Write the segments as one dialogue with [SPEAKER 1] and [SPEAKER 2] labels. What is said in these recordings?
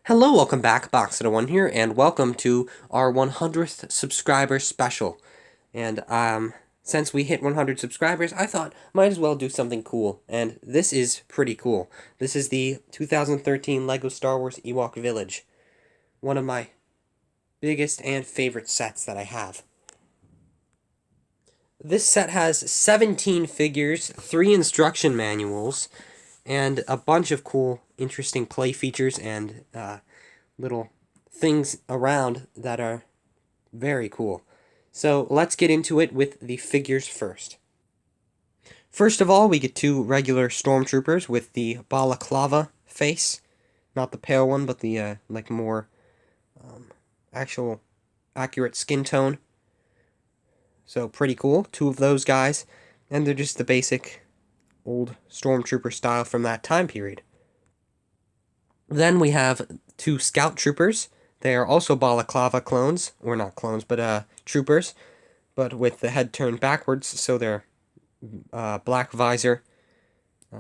[SPEAKER 1] Hello, welcome back, Boxer1 here, and welcome to our 100th subscriber special. And, since we hit 100 subscribers, I thought might as well do something cool, and this is pretty cool. This is the 2013 LEGO Star Wars Ewok Village. One of my biggest and favorite sets that I have. This set has 17 figures, 3 instruction manuals, and a bunch of cool, interesting play features and, little things around that are very cool. So let's get into it with the figures first. First of all, we get two regular stormtroopers with the balaclava face. Not the pale one, but the like more actual accurate skin tone. So pretty cool. Two of those guys. And they're just the basic old stormtrooper style from that time period. Then we have two scout troopers. They are also balaclava clones, or not clones, but troopers, but with the head turned backwards, so their black visor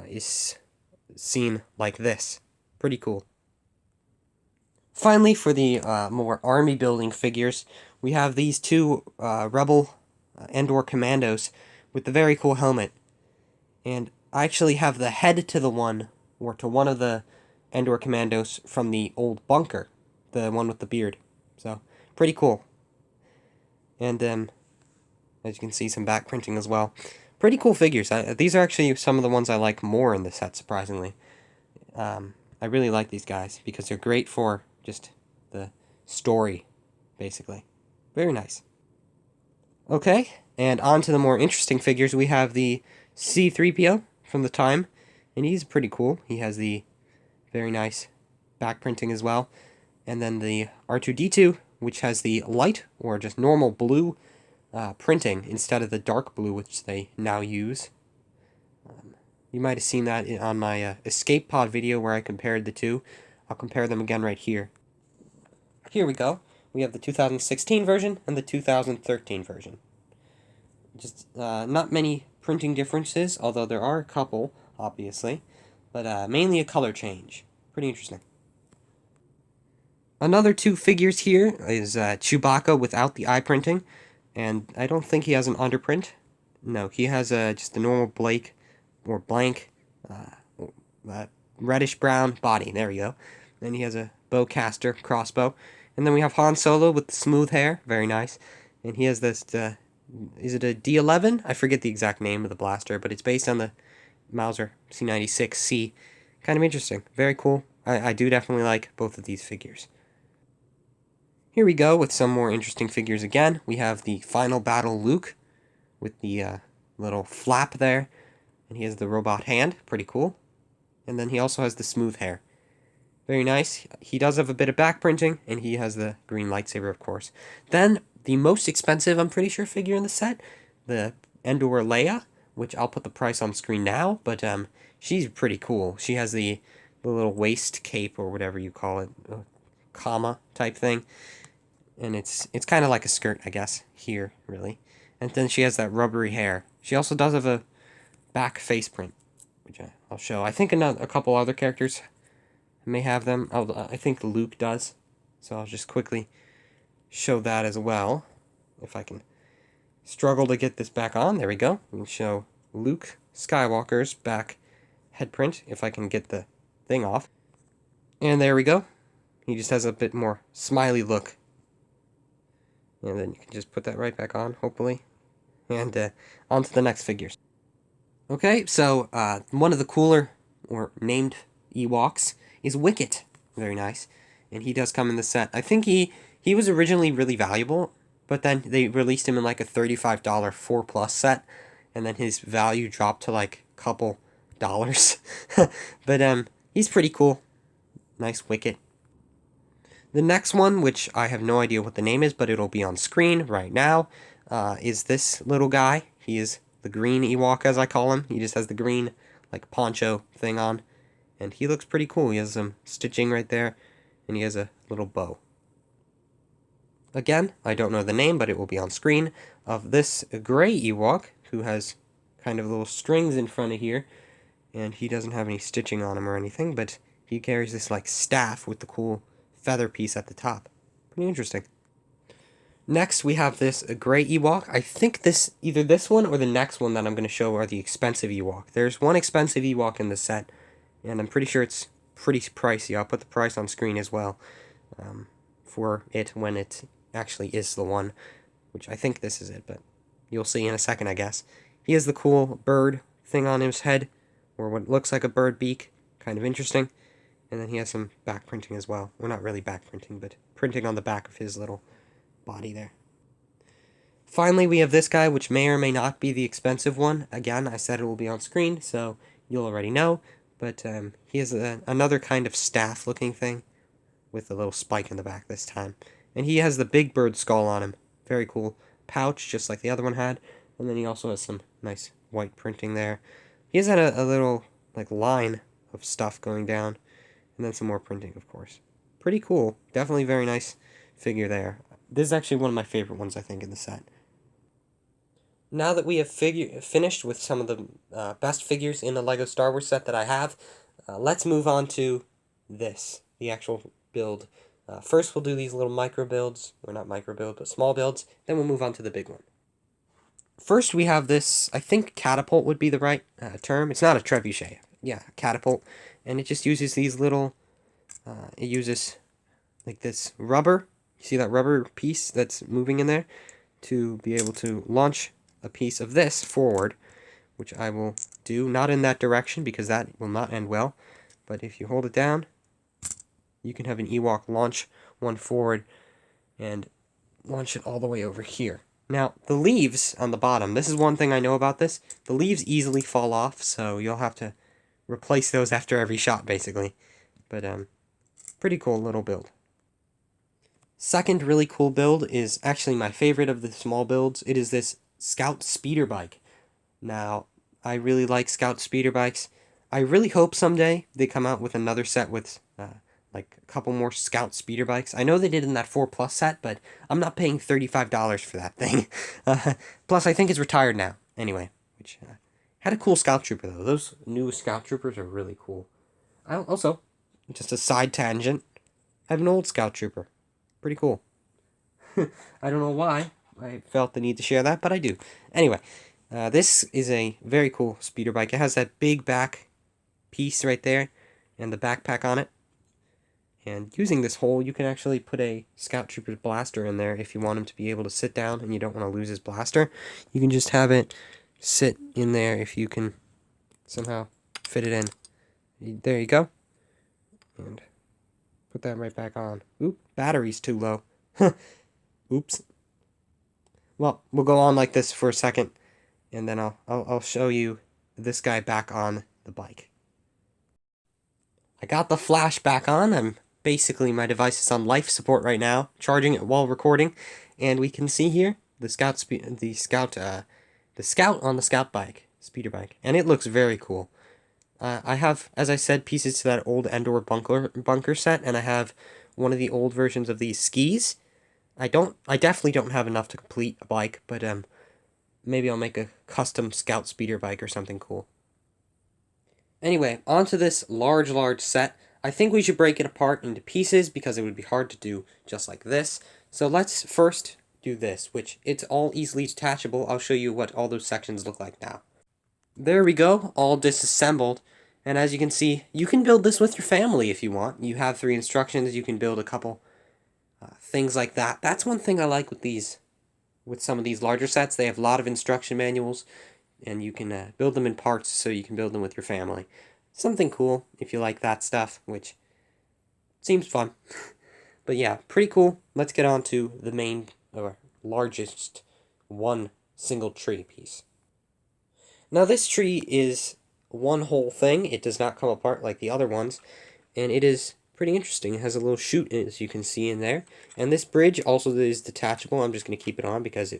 [SPEAKER 1] is seen like this. Pretty cool. Finally, for the more army building figures, we have these two Rebel Endor commandos with the very cool helmet. And I actually have the head to the one, or to one of the Endor commandos from the old bunker, the one with the beard. So, pretty cool. And, as you can see, some back printing as well. Pretty cool figures. These are actually some of the ones I like more in the set, surprisingly. I really like these guys, because they're great for just the story, basically. Very nice. Okay, and on to the more interesting figures. We have the C-3PO from the time, and he's pretty cool. He has the very nice back printing as well. And then the R2-D2, which has the light, or just normal blue printing, instead of the dark blue, which they now use. You might have seen that on my Escape Pod video where I compared the two. I'll compare them again right here. Here we go. We have the 2016 version and the 2013 version. Just not many printing differences, although there are a couple, obviously, but mainly a color change. Pretty interesting. Another two figures here is Chewbacca without the eye printing, and I don't think he has an underprint. No, he has just a normal blank reddish-brown body. There we go. Then he has a bowcaster crossbow. And then we have Han Solo with the smooth hair. Very nice. And he has this, is it a D11? I forget the exact name of the blaster, but it's based on the Mauser C96C. Kind of interesting. Very cool. I do definitely like both of these figures. Here we go with some more interesting figures again. We have the Final Battle Luke with the little flap there. And he has the robot hand. Pretty cool. And then he also has the smooth hair. Very nice. He does have a bit of back printing, and he has the green lightsaber, of course. Then, the most expensive, I'm pretty sure, figure in the set, the Endor Leia, which I'll put the price on screen now, but she's pretty cool. She has the little waist cape, or whatever you call it, comma type thing, and it's kind of like a skirt, I guess, here, really. And then she has that rubbery hair. She also does have a back face print, which I'll show. I think a couple other characters may have them. I think Luke does. So I'll just quickly show that as well. If I can struggle to get this back on. There we go. We can show Luke Skywalker's back head print, if I can get the thing off. And there we go. He just has a bit more smiley look. And then you can just put that right back on, hopefully. And on to the next figures. Okay, so one of the cooler, or named Ewoks, is Wicket. Very nice. And he does come in the set. I think he was originally really valuable, but then they released him in like a $35 4+ set, and then his value dropped to like a couple dollars. But he's pretty cool. Nice Wicket. The next one, which I have no idea what the name is, but it'll be on screen right now, is this little guy. He is the green Ewok, as I call him. He just has the green like poncho thing on. And he looks pretty cool. He has some stitching right there, and he has a little bow. Again, I don't know the name, but it will be on screen, of this gray Ewok, who has kind of little strings in front of here, and he doesn't have any stitching on him or anything, but he carries this, like, staff with the cool feather piece at the top. Pretty interesting. Next, we have this gray Ewok. I think either this one or the next one that I'm going to show are the expensive Ewok. There's one expensive Ewok in the set, and I'm pretty sure it's pretty pricey. I'll put the price on screen as well for it when it actually is the one, which I think this is it, but you'll see in a second, I guess. He has the cool bird thing on his head, or what looks like a bird beak. Kind of interesting. And then he has some back printing as well. Well, not really back printing, but printing on the back of his little body there. Finally, we have this guy, which may or may not be the expensive one. Again, I said it will be on screen, so you'll already know. But he has another kind of staff-looking thing with a little spike in the back this time. And he has the big bird skull on him. Very cool pouch, just like the other one had. And then he also has some nice white printing there. He has a little like line of stuff going down. And then some more printing, of course. Pretty cool. Definitely very nice figure there. This is actually one of my favorite ones, I think, in the set. Now that we have finished with some of the best figures in the LEGO Star Wars set that I have, let's move on to this, the actual build. First, we'll do these little micro builds, or not micro builds, but small builds. Then we'll move on to the big one. First, we have this, I think catapult would be the right term. It's not a trebuchet. Yeah, catapult. And it just uses these little, it uses like this rubber. You see that rubber piece that's moving in there? To be able to launch a piece of this forward, which I will do, not in that direction because that will not end well. But if you hold it down, you can have an Ewok launch one forward and launch it all the way over here. Now, the leaves on the bottom, this is one thing I know about this. The leaves easily fall off, so you'll have to replace those after every shot, basically. But, pretty cool little build. Second really cool build is actually my favorite of the small builds. It is this Scout speeder bike. Now, I really like Scout speeder bikes. I really hope someday they come out with another set with like a couple more Scout speeder bikes. I know they did in that 4+ set, but I'm not paying $35 for that thing. Plus, I think it's retired now. Anyway, which had a cool Scout Trooper, though. Those new Scout Troopers are really cool. I also, just a side tangent, I have an old Scout Trooper. Pretty cool. I don't know why I felt the need to share that, but I do. Anyway, this is a very cool speeder bike. It has that big back piece right there and the backpack on it. And using this hole, you can actually put a Scout Trooper's blaster in there if you want him to be able to sit down and you don't want to lose his blaster. You can just have it sit in there if you can somehow fit it in. There you go. And put that right back on. Oop, battery's too low. Oops. Well, we'll go on like this for a second, and then I'll show you this guy back on the bike. I got the flash back on. Basically, my device is on life support right now, charging it while recording, and we can see here the Scout on the Scout bike, speeder bike, and it looks very cool. I have, as I said, pieces to that old Endor bunker set, and I have one of the old versions of these skis. I definitely don't have enough to complete a bike, but maybe I'll make a custom Scout speeder bike or something cool. Anyway, onto this large set. I think we should break it apart into pieces because it would be hard to do just like this. So let's first do this, which it's all easily detachable. I'll show you what all those sections look like now. There we go, all disassembled. And as you can see, you can build this with your family if you want. You have 3 instructions, you can build a couple things like that. That's one thing I like with some of these larger sets. They have a lot of instruction manuals, and you can build them in parts so you can build them with your family. Something cool if you like that stuff, which seems fun. But yeah, pretty cool. Let's get on to the main, or largest, one single tree piece. Now this tree is one whole thing. It does not come apart like the other ones, and it is pretty interesting. It has a little chute, as you can see in there, and this bridge also is detachable. I'm just going to keep it on because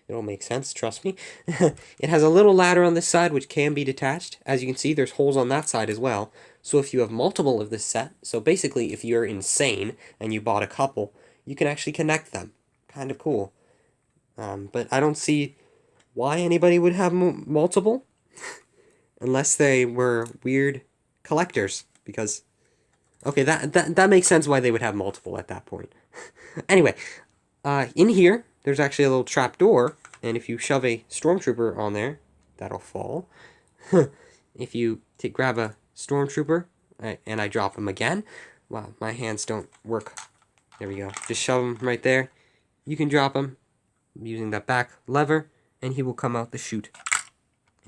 [SPEAKER 1] it'll make sense, trust me. It has a little ladder on this side which can be detached. As you can see, there's holes on that side as well. So if you have multiple of this set, so basically if you're insane and you bought a couple, you can actually connect them. Kind of cool. But I don't see why anybody would have multiple, unless they were weird collectors, because Okay, that makes sense why they would have multiple at that point. Anyway, in here, there's actually a little trap door, and if you shove a stormtrooper on there, that'll fall. If you grab a stormtrooper, and I drop him again, wow, my hands don't work. There we go. Just shove him right there. You can drop him using that back lever, and he will come out the chute.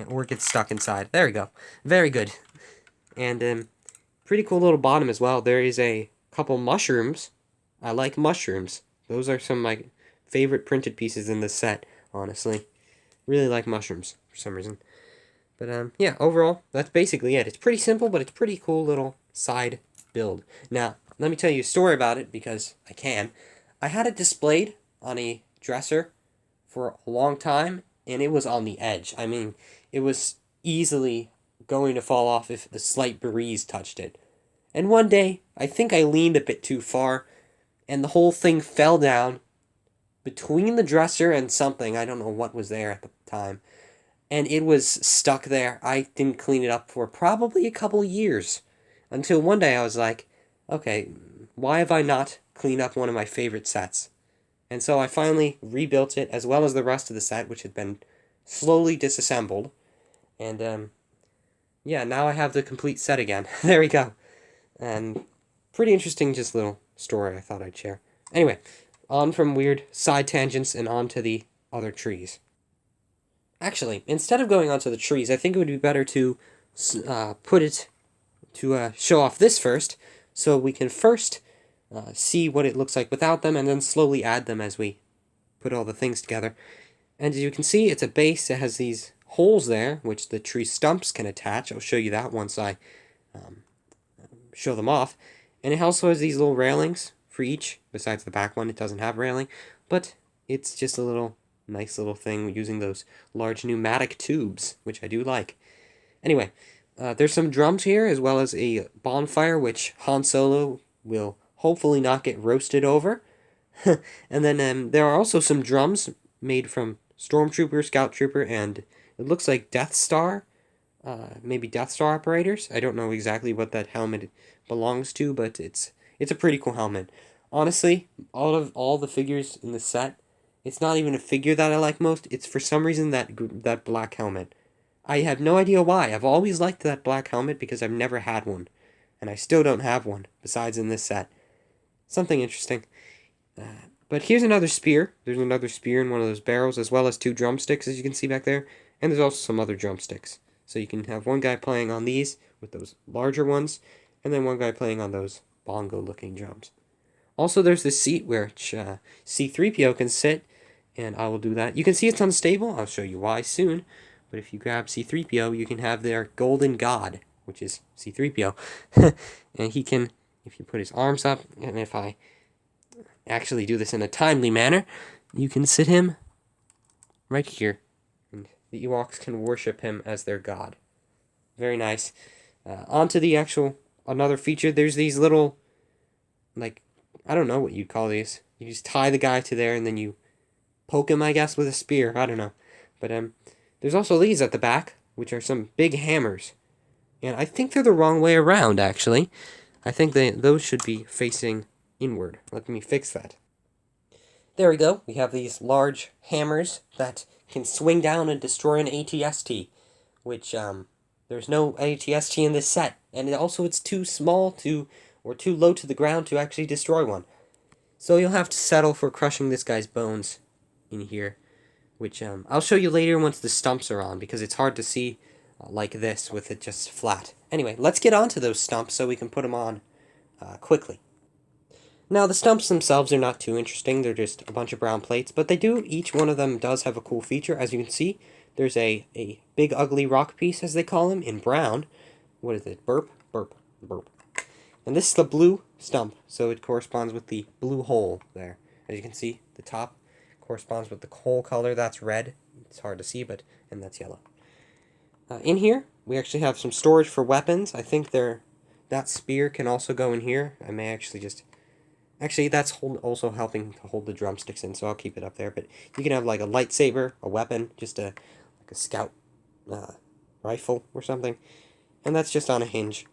[SPEAKER 1] Or get stuck inside. There we go. Very good. And pretty cool little bottom as well. There is a couple mushrooms. I like mushrooms. Those are some of my favorite printed pieces in this set, honestly. Really like mushrooms for some reason. But yeah, overall, that's basically it. It's pretty simple, but it's pretty cool little side build. Now, let me tell you a story about it, because I can. I had it displayed on a dresser for a long time, and it was on the edge. I mean, it was easily going to fall off if a slight breeze touched it. And one day, I think I leaned a bit too far, and the whole thing fell down between the dresser and something. I don't know what was there at the time. And it was stuck there. I didn't clean it up for probably a couple years. Until one day I was like, okay, why have I not cleaned up one of my favorite sets? And so I finally rebuilt it, as well as the rest of the set, which had been slowly disassembled. And yeah, now I have the complete set again. There we go. And pretty interesting, just little story I thought I'd share. Anyway, on from weird side tangents and on to the other trees. Actually, instead of going on to the trees, I think it would be better to show off this first, so we can first see what it looks like without them, and then slowly add them as we put all the things together. And as you can see, it's a base that has these holes there, which the tree stumps can attach. I'll show you that once I show them off. And it also has these little railings for each. Besides the back one, it doesn't have railing, but it's just a little nice little thing using those large pneumatic tubes, which I do like. Anyway, there's some drums here, as well as a bonfire, which Han Solo will hopefully not get roasted over. And then there are also some drums made from Stormtrooper, Scout Trooper, and it looks like Death Star, maybe Death Star operators. I don't know exactly what that helmet belongs to, but it's a pretty cool helmet. Honestly, all the figures in the set, it's not even a figure that I like most. It's for some reason that black helmet. I have no idea why. I've always liked that black helmet because I've never had one. And I still don't have one, besides in this set. Something interesting. But here's another spear. There's another spear in one of those barrels, as well as 2 drumsticks, as you can see back there. And there's also some other drumsticks. So you can have one guy playing on these, with those larger ones, and then one guy playing on those bongo-looking drums. Also, there's this seat where C-3PO can sit, and I will do that. You can see it's unstable. I'll show you why soon. But if you grab C-3PO, you can have their golden god, which is C-3PO. And he can, if you put his arms up, and if I actually do this in a timely manner, you can sit him right here. And the Ewoks can worship him as their god. Very nice. On to the another feature. There's these little, like, I don't know what you'd call these. You just tie the guy to there, and then you poke him, I guess, with a spear. I don't know. But there's also these at the back, which are some big hammers. And I think they're the wrong way around, actually. I think those should be facing inward. Let me fix that. There we go. We have these large hammers that can swing down and destroy an AT-ST, which there's no AT-ST in this set. And also it's too small or too low to the ground to actually destroy one. So you'll have to settle for crushing this guy's bones in here, which I'll show you later once the stumps are on, because it's hard to see like this with it just flat. Anyway, let's get onto those stumps so we can put them on quickly. Now, the stumps themselves are not too interesting. They're just a bunch of brown plates, but each one of them does have a cool feature. As you can see, there's a big ugly rock piece, as they call them, in brown. What is it? Burp, burp, burp. And this is the blue stump, so it corresponds with the blue hole there. As you can see, the top corresponds with the hole color. That's red. It's hard to see, and that's yellow. In here, we actually have some storage for weapons. I think that spear can also go in here. I may actually just... Actually, that's also helping to hold the drumsticks in, so I'll keep it up there. But you can have like a lightsaber, a weapon, just like a scout rifle or something. And that's just on a hinge.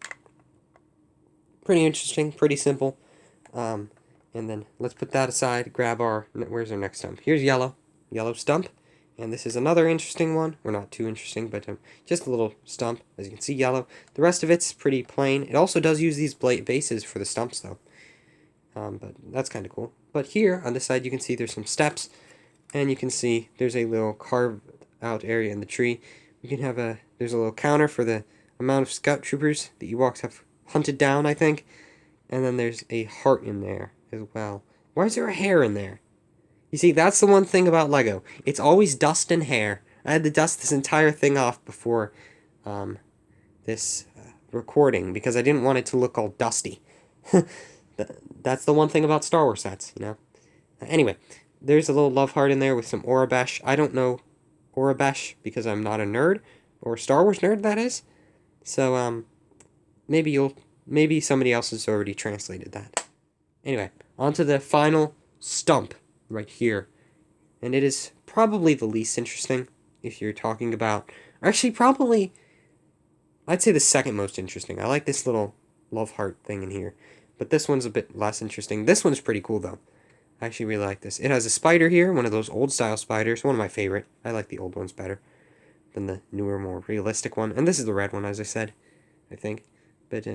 [SPEAKER 1] Pretty interesting, pretty simple. Um, and then let's put that aside, grab our, where's our next stump? Here's yellow stump. And this is another interesting one. Well, not too interesting, but just a little stump. As you can see, yellow. The rest of it's pretty plain. It also does use these bases for the stumps, though. But that's kind of cool. But here, on this side, you can see there's some steps. And you can see there's a little carved out area in the tree. You can have there's a little counter for the amount of scout troopers the Ewoks have hunted down, I think. And then there's a heart in there as well. Why is there a hair in there? You see, that's the one thing about Lego. It's always dust and hair. I had to dust this entire thing off before this recording because I didn't want it to look all dusty. That's the one thing about Star Wars sets, you know. Anyway, there's a little love heart in there with some Orabesh. I don't know Orabesh because I'm not a nerd, or a Star Wars nerd, that is. So, maybe somebody else has already translated that. Anyway, on to the final stump right here. And it is probably the least interesting if you're talking about... Actually, probably... I'd say the second most interesting. I like this little love heart thing in here. But this one's a bit less interesting. This one's pretty cool, though. I actually really like this. It has a spider here, one of those old-style spiders. One of my favorite. I like the old ones better than the newer, more realistic one. And this is the red one, as I said, I think. But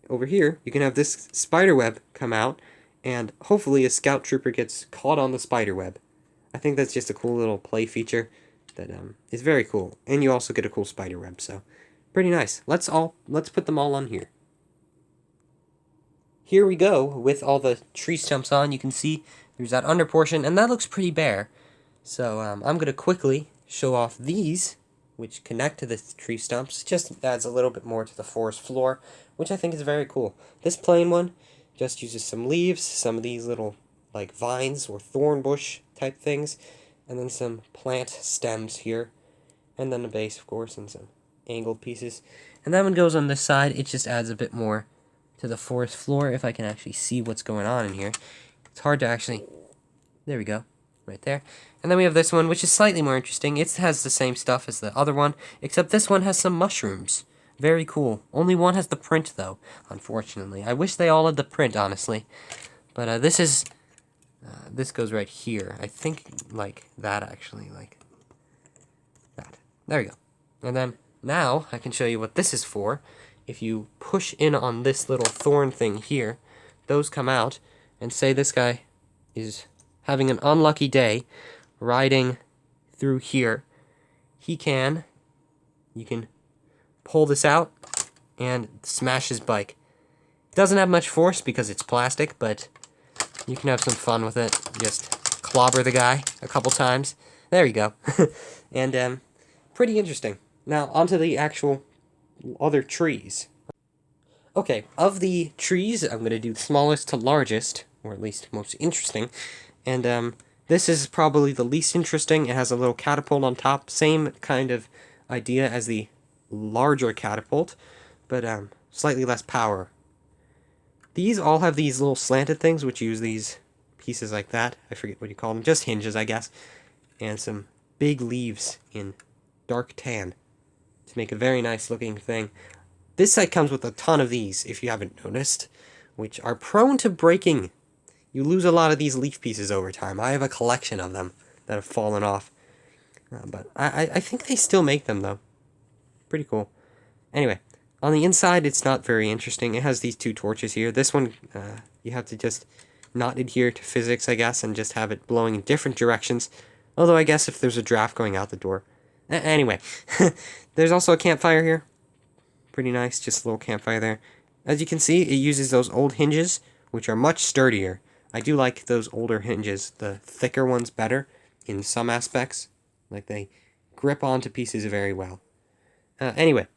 [SPEAKER 1] over here, you can have this spider web come out, and hopefully a scout trooper gets caught on the spider web. I think that's just a cool little play feature that is very cool. And you also get a cool spider web, so pretty nice. Let's put them all on here. Here we go with all the tree stumps on. You can see there's that under portion, and that looks pretty bare. So I'm going to quickly show off these, which connect to the tree stumps. Just adds a little bit more to the forest floor, which I think is very cool. This plain one just uses some leaves, some of these little like vines or thorn bush type things, and then some plant stems here, and then a base, of course, and some angled pieces. And that one goes on this side. It just adds a bit more to the forest floor, if I can actually see what's going on in here. It's hard to actually... There we go. Right there. And then we have this one, which is slightly more interesting. It has the same stuff as the other one, except this one has some mushrooms. Very cool. Only one has the print, though, unfortunately. I wish they all had the print, honestly. But this is... this goes right here. I think like that, actually. Like that. There we go. And then, now, I can show you what this is for. If you push in on this little thorn thing here, those come out, and say this guy is having an unlucky day riding through here, you can pull this out and smash his bike. It doesn't have much force because it's plastic, but you can have some fun with it. Just clobber the guy a couple times. There you go. And pretty interesting. Now, onto the actual other trees. Okay, of the trees, I'm going to do the smallest to largest, or at least most interesting. And this is probably the least interesting. It has a little catapult on top. Same kind of idea as the larger catapult, but slightly less power. These all have these little slanted things, which use these pieces like that. I forget what you call them. Just hinges, I guess. And some big leaves in dark tan to make a very nice looking thing. This set comes with a ton of these, if you haven't noticed, which are prone to breaking. You lose a lot of these leaf pieces over time. I have a collection of them that have fallen off. But I think they still make them, though. Pretty cool. Anyway, on the inside, it's not very interesting. It has these two torches here. This one, you have to just not adhere to physics, I guess, and just have it blowing in different directions. Although I guess if there's a draft going out the door. Anyway, there's also a campfire here. Pretty nice, just a little campfire there. As you can see, it uses those old hinges, which are much sturdier. I do like those older hinges, the thicker ones better in some aspects. Like they grip onto pieces very well. Anyway,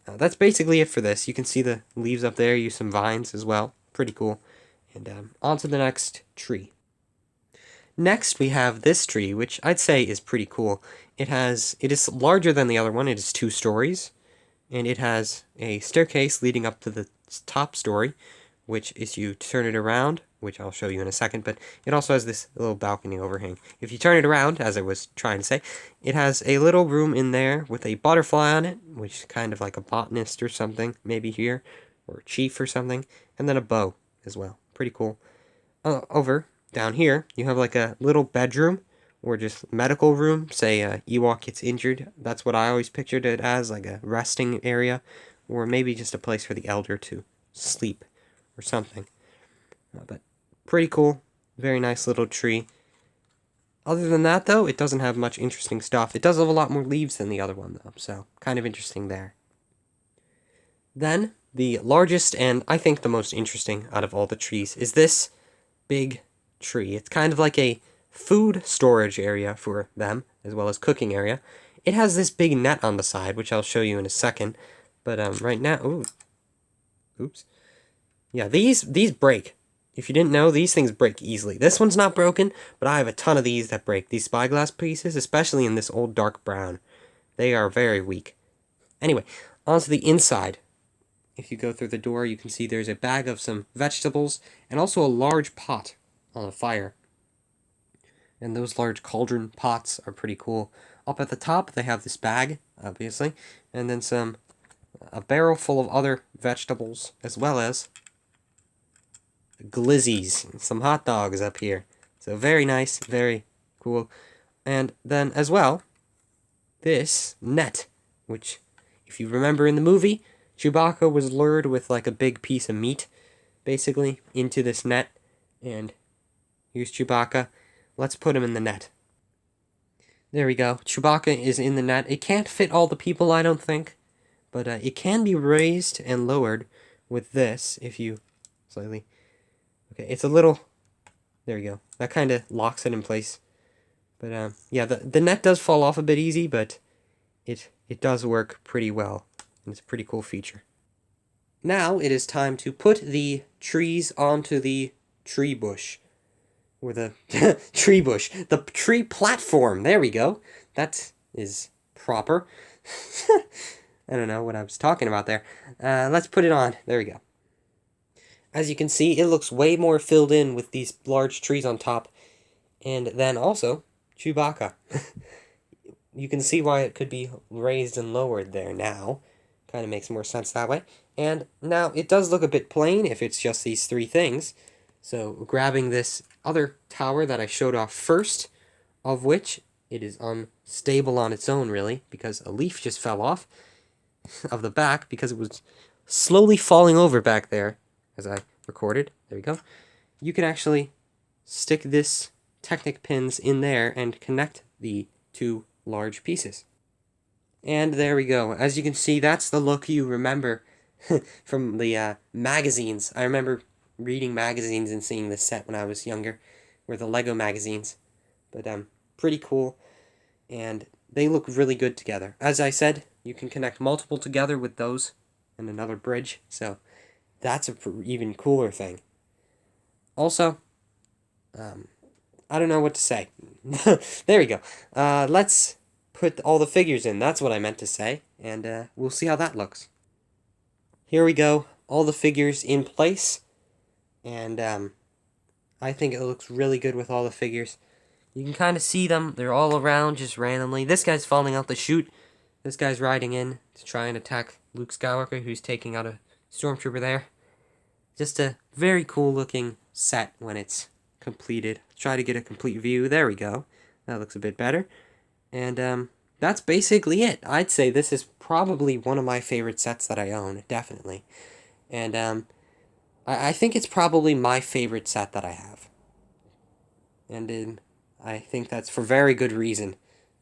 [SPEAKER 1] that's basically it for this. You can see the leaves up there, use some vines as well. Pretty cool. And on to the next tree. Next, we have this tree, which I'd say is pretty cool. It is larger than the other one. It is 2 stories. And it has a staircase leading up to the top story, which is you turn it around, which I'll show you in a second, but it also has this little balcony overhang. If you turn it around, as I was trying to say, it has a little room in there with a butterfly on it, which is kind of like a botanist or something, maybe here, or chief or something, and then a bow as well. Pretty cool. Over down here, you have like a little bedroom or just medical room. Say Ewok gets injured. That's what I always pictured it as, like a resting area, or maybe just a place for the elder to sleep or something. But pretty cool. Very nice little tree. Other than that, though, it doesn't have much interesting stuff. It does have a lot more leaves than the other one, though, so kind of interesting there. Then, the largest and I think the most interesting out of all the trees is this big tree. It's kind of like a food storage area for them, as well as cooking area. It has this big net on the side, which I'll show you in a second. But right now, oops. Yeah, these break. If you didn't know, these things break easily. This one's not broken, but I have a ton of these that break. These spyglass pieces, especially in this old dark brown. They are very weak. Anyway, onto the inside. If you go through the door, you can see there's a bag of some vegetables and also a large pot on a fire. And those large cauldron pots are pretty cool. Up at the top, they have this bag, obviously, and then a barrel full of other vegetables, as well as glizzies, some hot dogs up here. So very nice, very cool. And then as well, this net, which if you remember in the movie, Chewbacca was lured with like a big piece of meat, basically, into this net. And here's Chewbacca. Let's put him in the net. There we go. Chewbacca is in the net. It can't fit all the people, I don't think. But it can be raised and lowered with this if you slightly... Okay, it's a little... There you go. That kind of locks it in place. But yeah, the net does fall off a bit easy, but it does work pretty well. And it's a pretty cool feature. Now it is time to put the trees onto the tree bush. Or the tree bush. The tree platform. There we go. That is proper. I don't know what I was talking about there. Let's put it on. There we go. As you can see, it looks way more filled in with these large trees on top. And then also, Chewbacca. You can see why it could be raised and lowered there now. Kind of makes more sense that way. And now, it does look a bit plain if it's just these three things. So, grabbing this other tower that I showed off first, of which it is unstable on its own, really, because a leaf just fell off of the back because it was slowly falling over back there as I recorded. There we go. You can actually stick this Technic pins in there and connect the two large pieces. And there we go. As you can see, that's the look you remember from the magazines. I remember reading magazines and seeing this set when I was younger, or the Lego magazines. But pretty cool, and they look really good together. As I said, you can connect multiple together with those and another bridge, so that's a even cooler thing. Also, I don't know what to say. There we go. Let's put all the figures in. That's what I meant to say, and we'll see how that looks. Here we go. All the figures in place, and I think it looks really good with all the figures. You can kind of see them. They're all around just randomly. This guy's falling out the chute. This guy's riding in to try and attack Luke Skywalker, who's taking out a stormtrooper there. Just a very cool looking set when it's completed. Try to get a complete view. There we go. That looks a bit better. And that's basically it. I'd say this is probably one of my favorite sets that I own, definitely. And I think it's probably my favorite set that I have. And I think that's for very good reason.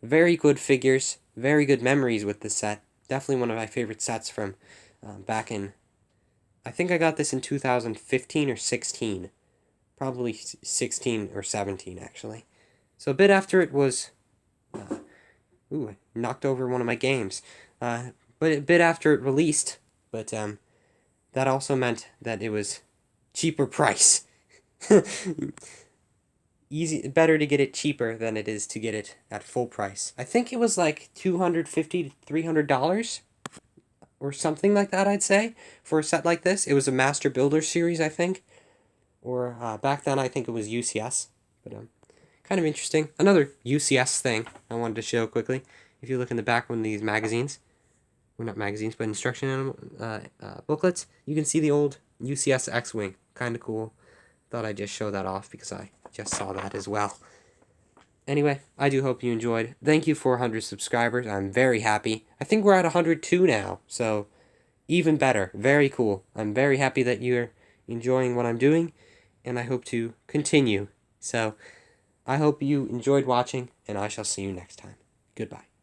[SPEAKER 1] Very good figures, very good memories with this set. Definitely one of my favorite sets from back in... I think I got this in 2015 or 16. Probably 16 or 17, actually. So a bit after it was... I knocked over one of my games. But a bit after it released. But that also meant that it was cheaper price. Better to get it cheaper than it is to get it at full price. I think it was like $250 to $300 or something like that, I'd say, for a set like this. It was a Master Builder series, I think. Or back then, I think it was UCS. But kind of interesting. Another UCS thing I wanted to show quickly. If you look in the back of one of these magazines, well, not magazines, but instruction booklets, you can see the old UCS X-Wing. Kind of cool. Thought I'd just show that off because I just saw that as well. Anyway, I do hope you enjoyed. Thank you for 100 subscribers. I'm very happy. I think we're at 102 now, so even better. Very cool. I'm very happy that you're enjoying what I'm doing, and I hope to continue. So, I hope you enjoyed watching, and I shall see you next time. Goodbye.